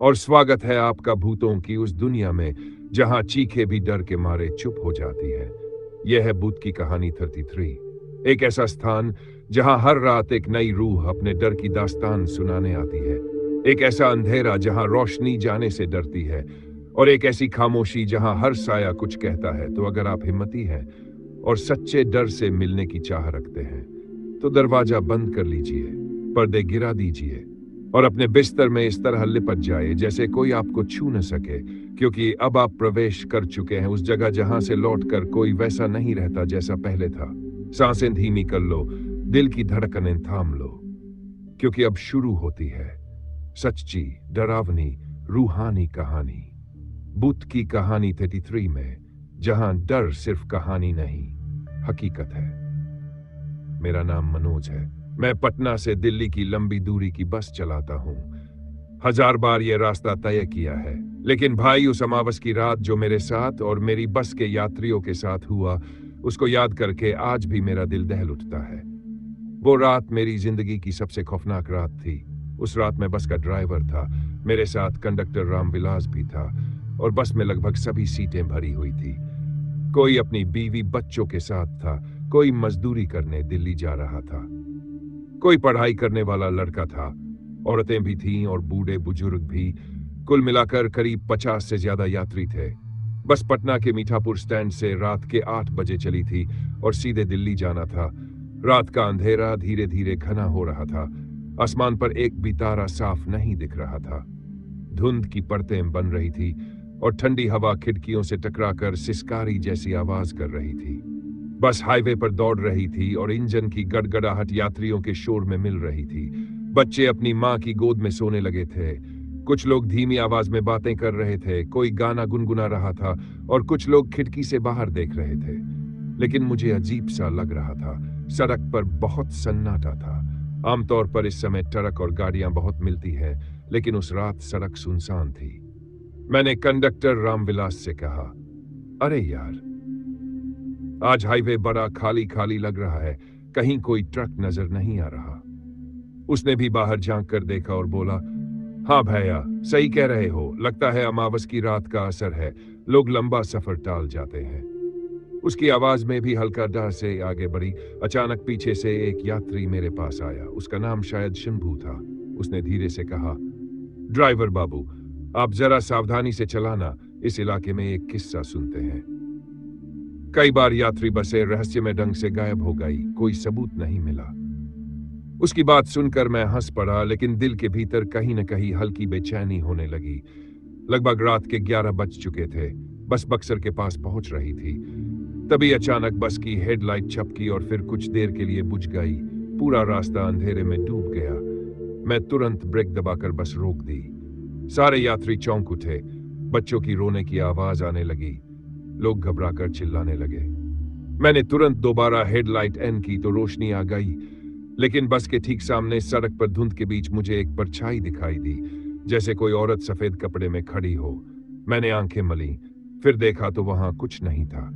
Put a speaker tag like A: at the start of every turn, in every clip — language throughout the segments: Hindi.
A: और स्वागत है आपका भूतों की उस दुनिया में जहां चीखें भी डर के मारे चुप हो जाती है। यह है भूत की कहानी 33, एक ऐसा स्थान जहां हर रात एक नई रूह अपने डर की दास्तान सुनाने आती है। एक ऐसा अंधेरा जहां रोशनी जाने से डरती है, और एक ऐसी खामोशी जहां हर साया कुछ कहता है। तो अगर आप हिम्मती हैं और सच्चे डर से मिलने की चाह रखते हैं, तो दरवाजा बंद कर लीजिए, पर्दे गिरा दीजिए और अपने बिस्तर में इस तरह लिपट जाए जैसे कोई आपको छू न सके, क्योंकि अब आप प्रवेश कर चुके हैं उस जगह जहां से लौटकर कोई वैसा नहीं रहता जैसा पहले था। सांसें धीमी कर लो, दिल की धड़कनें थाम लो, क्योंकि अब शुरू होती है सच्ची, डरावनी, रूहानी कहानी। भूत की कहानी 33 में, जहां डर सिर्फ कहानी नहीं, हकीकत है। मेरा नाम मनोज है। मैं पटना से दिल्ली की लंबी दूरी की बस चलाता हूं। 1000 बार यह रास्ता तय किया है, लेकिन भाई उस अमावस की रात जो मेरे साथ और मेरी बस के यात्रियों के साथ हुआ, उसको याद करके आज भी मेरा दिल दहल उठता है। वो रात मेरी जिंदगी की सबसे खौफनाक रात थी। उस रात मैं बस का ड्राइवर था, मेरे साथ कंडक्टर रामविलास भी था, और बस में लगभग सभी सीटें भरी हुई थी। कोई अपनी बीवी बच्चों के साथ था, कोई मजदूरी करने दिल्ली जा रहा था, कोई पढ़ाई करने वाला लड़का था, औरतें भी थीं और बूढ़े बुजुर्ग भी। कुल मिलाकर करीब 50 से ज्यादा यात्री थे। बस पटना के मीठापुर स्टैंड से रात के 8 बजे चली थी और सीधे दिल्ली जाना था। रात का अंधेरा धीरे धीरे घना हो रहा था। आसमान पर एक भी तारा साफ नहीं दिख रहा था। धुंध की परतें बन रही थी और ठंडी हवा खिड़कियों से टकराकर सिसकारी जैसी आवाज कर रही थी। बस हाईवे पर दौड़ रही थी और इंजन की गड़गड़ाहट यात्रियों के शोर में मिल रही थी। बच्चे अपनी मां की गोद में सोने लगे थे। कुछ लोग धीमी आवाज में बातें कर रहे थे, कोई गाना गुनगुना रहा था और कुछ लोग खिड़की से बाहर देख रहे थे। लेकिन मुझे अजीब सा लग रहा था। सड़क पर बहुत सन्नाटा था। आमतौर पर इस समय ट्रक और गाड़ियां बहुत मिलती हैं, लेकिन उस रात सड़क सुनसान थी। मैंने कंडक्टर रामविलास से कहा, अरे यार, आज हाईवे बड़ा खाली खाली लग रहा है, कहीं कोई ट्रक नजर नहीं आ रहा। उसने भी बाहर झांक कर देखा और बोला, हाँ भैया, सही कह रहे हो, लगता है अमावस की रात का असर है, लोग लंबा सफर टाल जाते हैं। उसकी आवाज में भी हल्का डर से आगे बढ़ी। अचानक पीछे से एक यात्री मेरे पास आया। उसका नाम शायद शंभू था। उसने धीरे से कहा, ड्राइवर बाबू, आप जरा सावधानी से चलाना, इस इलाके में एक किस्सा सुनते हैं। कई बार यात्री बसें रहस्यमय ढंग से गायब हो गई, कोई सबूत नहीं मिला। उसकी बात सुनकर मैं हंस पड़ा, लेकिन दिल के भीतर कहीं न कहीं हल्की बेचैनी होने लगी। लगभग रात के 11 बज चुके थे। बस बक्सर के पास पहुंच रही थी। तभी अचानक बस की हेडलाइट झपकी और फिर कुछ देर के लिए बुझ गई। पूरा रास्ता अंधेरे में डूब गया। मैं तुरंत ब्रेक दबाकर बस रोक दी। सारे यात्री चौंक उठे। बच्चों की रोने की आवाज आने लगी। लोग घबराकर चिल्लाने लगे। मैंने तुरंत दोबारा हेडलाइट ऑन की तो रोशनी आ गई, लेकिन बस के ठीक सामने सड़क पर धुंध के बीच मुझे एक परछाई दिखाई दी, जैसे कोई औरत सफेद कपड़े में खड़ी हो। मैंने आंखें मली, फिर देखा तो वहां कुछ नहीं था।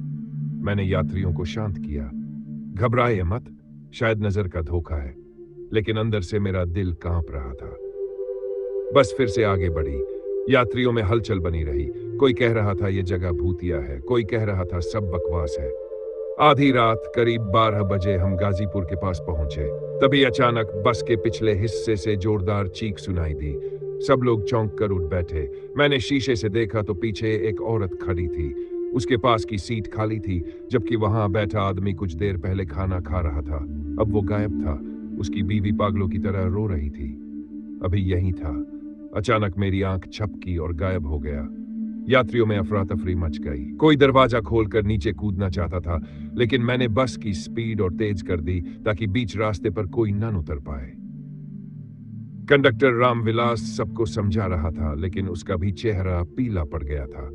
A: मैंने यात्रियों को शांत किया, घबराए मत, शायद नजर का धोखा है। लेकिन अंदर से मेरा दिल कांप रहा था। बस फिर से आगे बढ़ी। यात्रियों में हलचल बनी रही। कोई कह रहा था यह जगह भूतिया है, कोई कह रहा था सब बकवास है। आधी रात करीब 12 बजे हम गाजीपुर के पास पहुंचे। तभी अचानक बस के पिछले हिस्से से जोरदार चीख सुनाई दी। सब लोग चौंक कर उठ बैठे। मैंने शीशे से देखा तो पीछे एक औरत खड़ी थी। उसके पास की सीट खाली थी, जबकि वहां बैठा आदमी कुछ देर पहले खाना खा रहा था। अब वो गायब था। उसकी बीवी पागलों की तरह रो रही थी। अभी यही था। अचानक मेरी आंख झपकी और गायब हो गया। यात्रियों में अफरा तफरी मच गई। कोई दरवाजा खोलकर नीचे कूदना चाहता था, लेकिन मैंने बस की स्पीड और तेज कर दी ताकि बीच रास्ते पर कोई न उतर पाए। कंडक्टर रामविलास सबको समझा रहा था, लेकिन उसका भी चेहरा पीला पड़ गया था।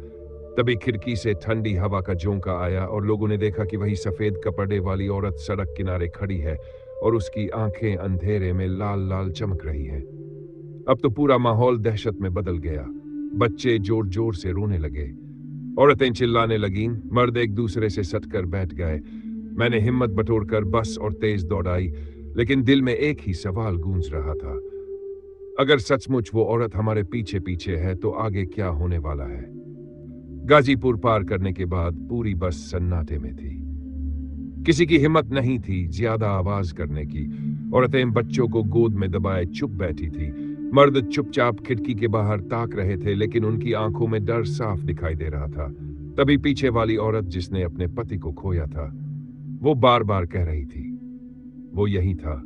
A: तभी खिड़की से ठंडी हवा का झोंका आया और लोगों ने देखा कि वही सफेद कपड़े वाली औरत सड़क किनारे खड़ी है और उसकी आंखें अंधेरे में लाल लाल चमक रही हैं। अब तो पूरा माहौल दहशत में बदल गया। बच्चे जोर जोर से रोने लगे, औरतें चिल्लाने लगीं, मर्द एक दूसरे से सटकर बैठ गए। मैंने हिम्मत बटोरकर बस और तेज दौड़ाई, लेकिन दिल में एक ही सवाल गूंज रहा था, अगर सचमुच वो औरत हमारे पीछे पीछे है तो आगे क्या होने वाला है। गाजीपुर पार करने के बाद पूरी बस सन्नाटे में थी। किसी की हिम्मत नहीं थी ज्यादा आवाज करने की। औरतें बच्चों को गोद में दबाए चुप बैठी थी। मर्द चुपचाप खिड़की के बाहर ताक रहे थे, लेकिन उनकी आंखों में डर साफ दिखाई दे रहा था। तभी पीछे वाली औरत जिसने अपने पति को खोया था, वो बार बार कह रही थी, वो यही था।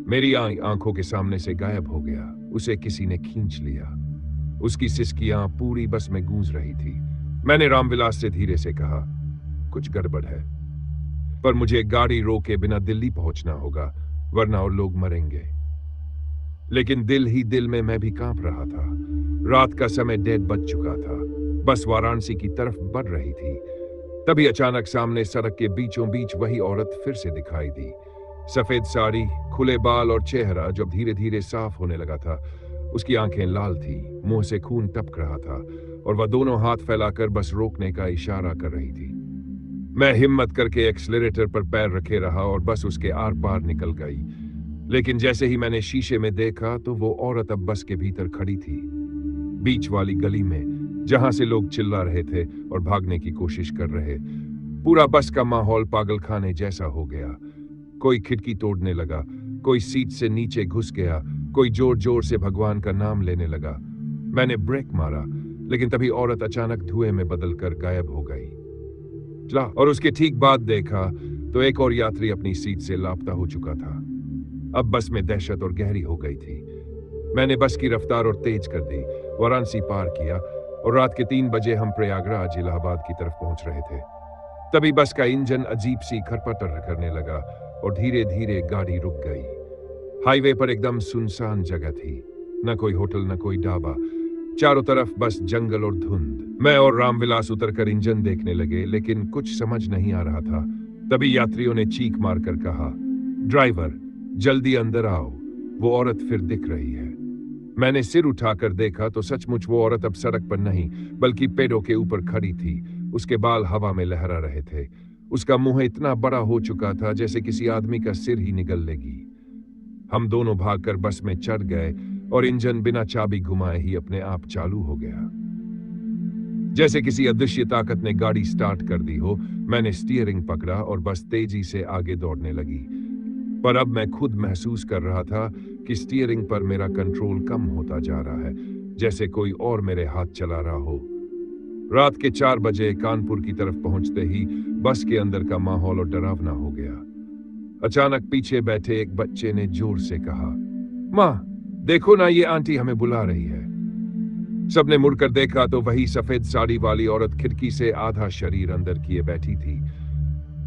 A: मेरी आंखों के सामने से गायब हो गया। उसे किसी ने खींच लिया। उसकी सिसकियां पूरी बस में गूंज रही थी। मैंने रामविलास से धीरे से कहा, कुछ गड़बड़ है, पर मुझे गाड़ी रोके बिना दिल्ली पहुंचना होगा, वरना और लोग मरेंगे। लेकिन दिल ही दिल में मैं भी कांप रहा था। रात का समय 1:30 बज चुका था। बस वाराणसी की तरफ बढ़ रही थी। तभी अचानक सामने सड़क के बीचों बीच वही औरत फिर से दिखाई दी। सफेद साड़ी, खुले बाल और चेहरा जो धीरे धीरे साफ होने लगा था। उसकी आंखें लाल थी, मुंह से खून टपक रहा था और वह दोनों हाथ फैलाकर बस रोकने का इशारा कर रही थी। मैं हिम्मत करके एक्सीलरेटर पर पैर रखे रहा और बस उसके आर पार निकल गई। लेकिन जैसे ही मैंने शीशे में देखा तो वो औरत अब बस के भीतर खड़ी थी, बीच वाली गली में, जहां से लोग चिल्ला रहे थे और भागने की कोशिश कर रहे। पूरा बस का माहौल पागलखाने जैसा हो गया। कोई खिड़की तोड़ने लगा, कोई सीट से नीचे घुस गया, कोई जोर जोर से भगवान का नाम लेने लगा। मैंने ब्रेक मारा, लेकिन तभी औरत अचानक धुएं में बदलकर गायब हो गई। और उसके ठीक बाद देखा तो एक और यात्री अपनी सीट से लापता हो चुका था। अब बस में दहशत और गहरी हो गई थी। मैंने बस की रफ्तार और तेज कर दी, वाराणसी पार किया और रात के 3 बजे हम प्रयागराज इलाहाबाद की तरफ पहुंच रहे थे। तभी बस का इंजन अजीब सी खरपटर करने लगा और धीरे धीरे गाड़ी रुक गई। हाईवे पर एकदम सुनसान जगह थी, न कोई होटल न कोई ढाबा, चारों तरफ बस जंगल और धुंध। मैं और रामविलास उतरकर इंजन देखने लगे, लेकिन कुछ समझ नहीं आ रहा था। तभी यात्रियों ने चीख मारकर कहा, ड्राइवर जल्दी अंदर आओ, वो औरत फिर दिख रही है। मैंने सिर उठाकर देखा तो सचमुच वो औरत अब सड़क पर नहीं बल्कि पेड़ों के ऊपर खड़ी थी। उसके बाल हवा में लहरा रहे थे। उसका मुंह इतना बड़ा हो चुका था जैसे किसी आदमी का सिर ही निगल लेगी। हम दोनों भागकर बस में चढ़ गए और इंजन बिना चाबी घुमाए ही अपने आप चालू हो गया। जैसे किसी अदृश्य ताकत ने गाड़ी स्टार्ट कर दी हो। मैंने स्टीयरिंग पकड़ा और बस तेजी से आगे दौड़ने लगी। पर अब मैं खुद महसूस कर रहा था कि स्टीयरिंग पर मेरा कंट्रोल कम होता जा रहा है, जैसे कोई और मेरे हाथ चला रहा हो। रात के 4 बजे कानपुर की तरफ पहुंचते ही बस के अंदर का माहौल और डरावना हो गया। अचानक पीछे बैठे एक बच्चे ने जोर से कहा, माँ देखो ना, ये आंटी हमें बुला रही है। सबने मुड़कर देखा तो वही सफेद साड़ी वाली औरत खिड़की से आधा शरीर अंदर किए बैठी थी।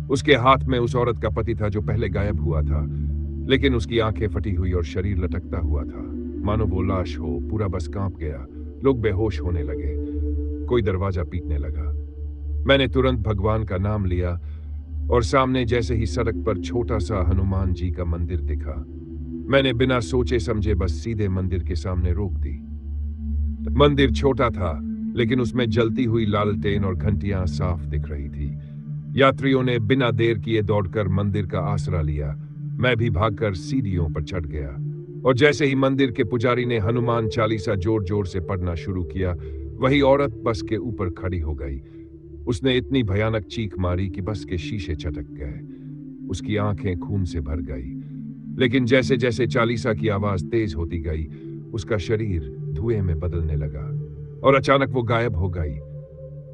A: उसके हाथ में उस औरत का पति था जो पहले गायब हुआ था, लेकिन उसकी आंखें फटी हुई और शरीर लटकता हुआ था, मानो वो लाश हो। पूरा बस कांप गया, लोग बेहोश होने लगे, कोई दरवाजा पीटने लगा। मैंने तुरंत भगवान का नाम लिया और सामने जैसे ही सड़क पर छोटा सा हनुमान जी का मंदिर दिखा, मैंने बिना सोचे समझे बस सीधे मंदिर के सामने रोक दी। मंदिर छोटा था, लेकिन उसमें जलती हुई लालटेन और घंटियां साफ दिख रही थी। यात्रियों ने बिना देर किए दौड़कर मंदिर का आसरा लिया। मैं भी भागकर सीढ़ियों पर चढ़ गया और जैसे ही मंदिर के पुजारी ने हनुमान चालीसा जोर जोर से पढ़ना शुरू किया, वही औरत बस के ऊपर खड़ी हो गई। उसने इतनी भयानक चीख मारी कि बस के शीशे चटक गए। उसकी आंखें खून से भर गई, लेकिन जैसे जैसे चालीसा की आवाज तेज होती गई, उसका शरीर धुएं में बदलने लगा और अचानक वो गायब हो गई।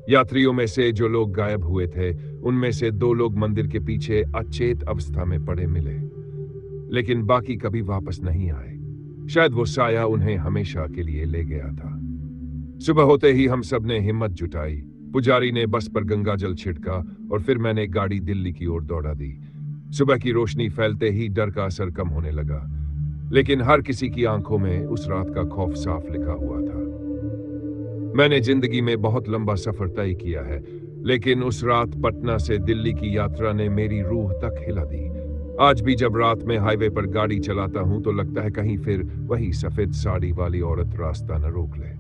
A: यात्रियों में से जो लोग गायब हुए थे, उनमें से 2 लोग मंदिर के पीछे अचेत अवस्था में पड़े मिले, लेकिन बाकी कभी वापस नहीं आए। शायद वो साया उन्हें हमेशा के लिए ले गया था। सुबह होते ही हम सब ने हिम्मत जुटाई। पुजारी ने बस पर गंगा जल छिड़का और फिर मैंने गाड़ी दिल्ली की ओर दौड़ा दी। सुबह की रोशनी फैलते ही डर का असर कम होने लगा, लेकिन हर किसी की आंखों में उस रात का खौफ साफ लिखा हुआ था। मैंने जिंदगी में बहुत लंबा सफर तय किया है, लेकिन उस रात पटना से दिल्ली की यात्रा ने मेरी रूह तक हिला दी। आज भी जब रात में हाईवे पर गाड़ी चलाता हूं तो लगता है कहीं फिर वही सफेद साड़ी वाली औरत रास्ता न रोक ले।